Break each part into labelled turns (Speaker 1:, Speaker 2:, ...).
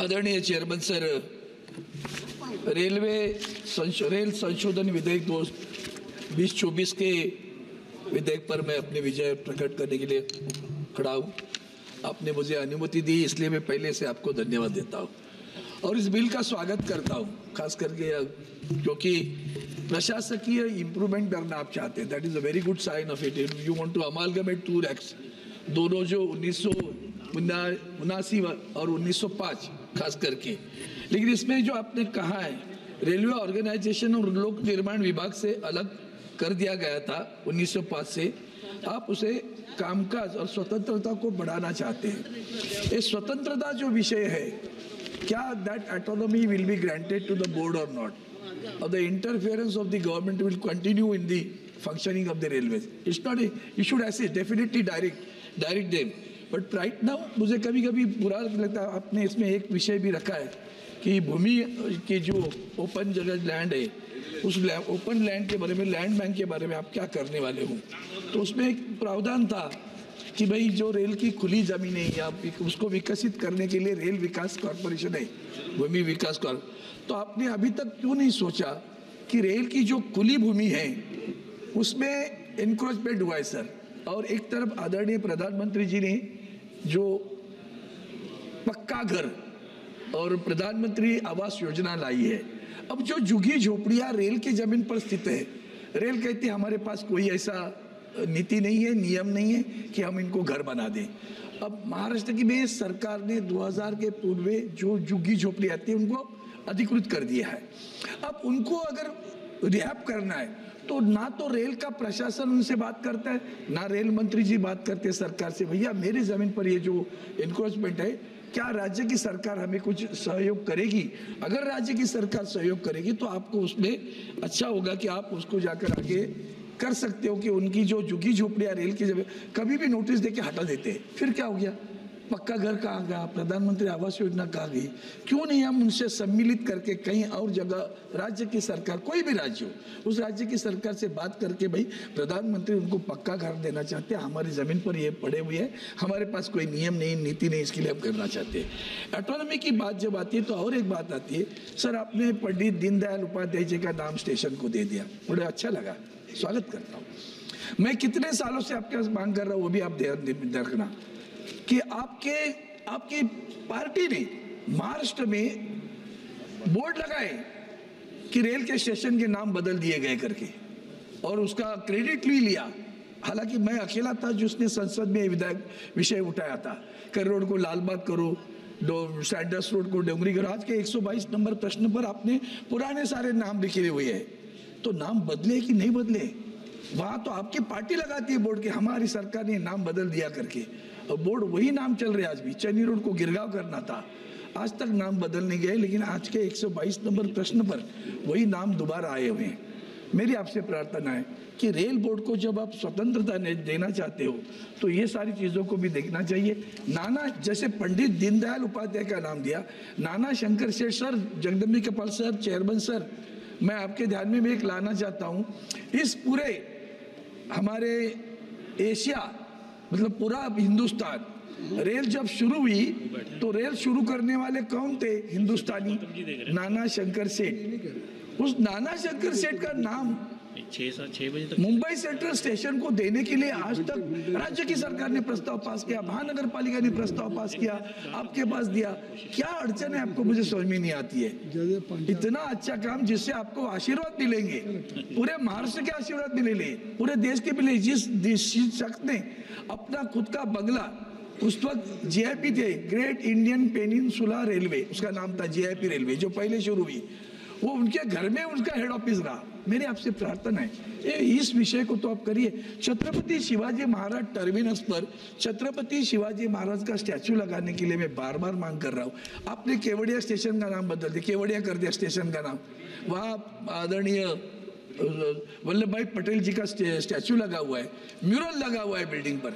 Speaker 1: आदरणीय chairman sir, rail संशोधन विधेयक 2024 के विधेयक पर मैं अपने विजय प्रकट करने के लिए खड़ा हूँ। आपने मुझे अनुमति दी, इसलिए मैं पहले से आपको धन्यवाद देता हूँ और इस बिल का स्वागत करता हूँ, खास करके क्योंकि प्रशासकीय इम्प्रूवमेंट करना आप चाहते हैं। That is a very good sign of it. You want to amalgamate two acts, दोनों जो 1979 और 1905 खास करके। लेकिन इसमें जो आपने कहा है रेलवे ऑर्गेनाइजेशन और लोक निर्माण विभाग से अलग कर दिया गया था 1905 से, आप उसे कामकाज और स्वतंत्रता को बढ़ाना चाहते हैं। ये स्वतंत्रता जो विषय है, क्या that autonomy will be granted to the board और not, or the interference of the government will continue in the functioning of the railways? It's not you should assist, definitely direct them, but right now मुझे कभी-कभी बुरा लगता है। आपने इसमें एक विषय भी रखा है कि भूमि की जो ओपन जगह लैंड है, उस ओपन लैंड के बारे में, लैंड बैंक के बारे में आप क्या करने वाले हो। तो उसमें एक प्रावधान था कि भाई जो रेल की खुली जमीन है या उसको विकसित करने के लिए रेल विकास कॉर्पोरेशन है, भूमि विकास कॉर्पोरेशन। तो आपने अभी तक क्यों नहीं सोचा कि रेल की जो खुली भूमि है उसमें इंक्रोचमेंट हुआ है सर। और एक तरफ आदरणीय प्रधानमंत्री जी ने जो पक्का घर और प्रधानमंत्री आवास योजना लाई है, अब जो झुग्गी झोपड़ियाँ रेल की जमीन पर स्थित है, रेल कहती है हमारे पास कोई ऐसा नीति नहीं है, नियम नहीं है कि हम इनको घर बना दें। अब महाराष्ट्र की में सरकार ने 2000 के पूर्व जो झुग्गी झोपड़ी आती है उनको अधिकृत कर दिया है। अब उनको अगर रिहैब करना है तो ना तो रेल का प्रशासन उनसे बात करता है, ना रेल मंत्री जी बात करते हैं सरकार से, भैया मेरी जमीन पर ये जो इंक्रोचमेंट है, क्या राज्य की सरकार हमें कुछ सहयोग करेगी? अगर राज्य की सरकार सहयोग करेगी तो आपको उसमें अच्छा होगा कि आप उसको जाकर आगे कर सकते हो कि उनकी जो झुग्गी झोपड़ियाँ रेल की जगह कभी भी नोटिस देके हटा देते हैं। फिर क्या हो गया? पक्का घर कहाँ गया? प्रधानमंत्री आवास योजना कहाँ गई? क्यों नहीं हम उनसे सम्मिलित करके कहीं और जगह राज्य की सरकार, कोई भी राज्य हो, उस राज्य की सरकार से बात करके भाई प्रधानमंत्री उनको पक्का घर देना चाहते हैं, हमारी ज़मीन पर ये पड़े हुए हैं, हमारे पास कोई नियम नहीं, नीति नहीं, इसके लिए हम करना चाहते हैं। ऑटोनॉमी की बात जब आती है तो और एक बात आती है सर, आपने पंडित दीनदयाल उपाध्याय जी का नाम स्टेशन को दे दिया, बड़ा अच्छा लगा, स्वागत करता हूँ। मैं कितने सालों से आपके पास मांग कर रहा हूँ, वो भी आप ध्यान रखना कि आपकी पार्टी ने महाराष्ट्र में बोर्ड लगाए कि रेल के स्टेशन के नाम बदल दिए गए करके, और उसका क्रेडिट भी लिया। हालांकि मैं अकेला था जिसने संसद में विधायक विषय उठाया था, कर रोड को लालबाग करो, सैंडर्स रोड को डोंगरी करो। आज के 122 नंबर प्रश्न पर आपने पुराने सारे नाम लिखे हुए हैं, तो नाम बदले कि नहीं बदले? वहाँ तो आपकी पार्टी लगाती है बोर्ड के, हमारी सरकार ने नाम बदल दिया करके, और बोर्ड वही नाम चल रहे। आज भी चन्नी रोड को गिरगांव करना था, आज तक नाम बदलने गए, लेकिन आज के 122 नंबर प्रश्न पर वही नाम दोबारा आए हुए हैं। मेरी आपसे प्रार्थना है कि रेल बोर्ड को जब आप स्वतंत्रता देना चाहते हो तो ये सारी चीज़ों को भी देखना चाहिए। नाना, जैसे पंडित दीनदयाल उपाध्याय का नाम दिया, नाना Shankar Sheth sir, Jagdambika Pal sir, chairman sir, मैं आपके ध्यान में भी एक लाना चाहता हूँ। इस पूरे हमारे एशिया, मतलब पूरा हिंदुस्तान, रेल जब शुरू हुई तो रेल शुरू करने वाले कौन थे? हिंदुस्तानी, नाना शंकर सेठ। उस नाना शंकर सेठ का नाम 6 बजे तक मुंबई सेंट्रल स्टेशन को देने के लिए आज तक राज्य की सरकार ने प्रस्ताव पास किया, महानगर पालिका ने प्रस्ताव पास किया, आपके पास दिया। क्या अड़चन है आपको? मुझे समझ में नहीं आती है। इतना अच्छा काम जिससे आपको आशीर्वाद मिलेंगे, पूरे महाराष्ट्र के आशीर्वाद मिलेंगे, पूरे देश के मिले। जिस शख्स ने अपना खुद का बंगला, उस वक्त जीआईपी थे, ग्रेट इंडियन पेनिनसुला रेलवे, उसका नाम था जीआईपी रेलवे, जो पहले शुरू हुई, वो उनके घर में उनका हेड ऑफिस रहा। मेरी आपसे प्रार्थना है इस विषय को तो आप करिए। छत्रपति शिवाजी महाराज टर्मिनस पर छत्रपति शिवाजी महाराज का स्टैचू लगाने के लिए मैं बार बार मांग कर रहा हूँ। आपने केवड़िया स्टेशन का नाम बदल दिया, केवड़िया कर दिया स्टेशन का नाम। वहाँ आदरणीय वल्लभ भाई पटेल जी का स्टैचू लगा हुआ है, म्यूरल लगा हुआ है बिल्डिंग पर,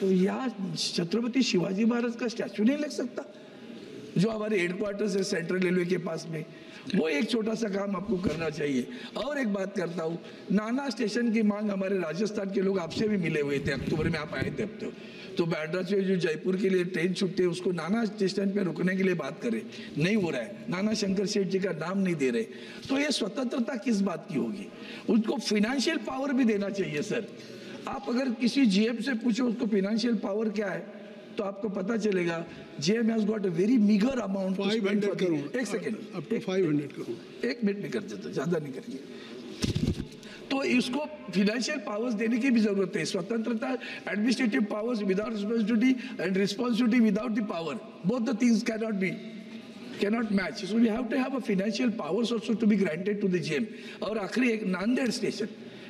Speaker 1: तो यहाँ छत्रपति शिवाजी महाराज का स्टैचू नहीं लग सकता? जो हमारे हेडक्वार्टर्स है सेंट्रल रेलवे के पास में, वो एक छोटा सा काम आपको करना चाहिए। और एक बात करता हूँ, नाना स्टेशन की मांग हमारे राजस्थान के लोग आपसे भी मिले हुए थे, अक्टूबर में आप आए थे अब तो बांद्रा से जो जयपुर के लिए ट्रेन छूटते हैं उसको नाना स्टेशन पे रुकने के लिए बात करें, नहीं हो रहा है। नाना शंकर सेठ जी का नाम नहीं दे रहे, तो ये स्वतंत्रता किस बात की होगी? उनको फाइनेंशियल पावर भी देना चाहिए सर। आप अगर किसी जीएम से पूछो उसको फाइनेंशियल पावर क्या है तो आपको पता चलेगा GM has got a very meagre amount.
Speaker 2: 500 crore.
Speaker 1: एक सेकेंड,
Speaker 2: अप टू 500 करोड़।
Speaker 1: एक मिनट में कर देता, ज्यादा नहीं करेंगे। तो इसको फाइनेंशियल पावर्स देने की भी जरूरत है। स्वतंत्रता, administrative powers without responsibility and responsibility without the power, both the things cannot match. So we have to have a financial powers also to be granted to the GM. और आखिरी एक Nanded station,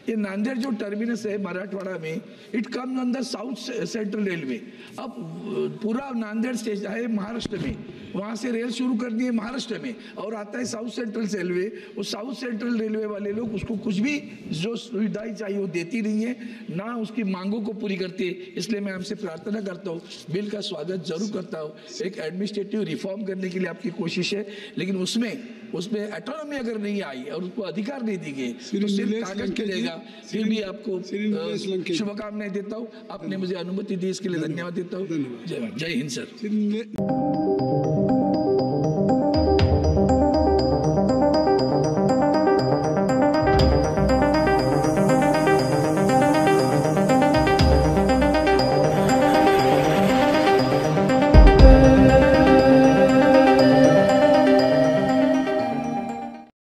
Speaker 1: ये नांदेड़ जो टर्मिनस है मराठवाड़ा में, it comes on the south central railway. अब पूरा Nanded station है महाराष्ट्र में, वहाँ से रेल शुरू करनी है महाराष्ट्र में और आता है साउथ सेंट्रल रेलवे। वो साउथ सेंट्रल रेलवे वाले लोग उसको कुछ भी जो सुविधाएं चाहिए वो देती नहीं है, ना उसकी मांगों को पूरी करती है। इसलिए मैं आपसे प्रार्थना करता हूँ, बिल का स्वागत जरूर करता हूँ। एक एडमिनिस्ट्रेटिव रिफॉर्म करने के लिए आपकी कोशिश है, लेकिन उसमें ऑटोनॉमी अगर नहीं आई और उसको अधिकार नहीं दी गई तो सिर्फ कागज चलेगा। फिर भी आपको शुभकामनाएं देता हूँ। आपने मुझे अनुमति दी इसके लिए धन्यवाद देता हूँ। जय हिंद सर।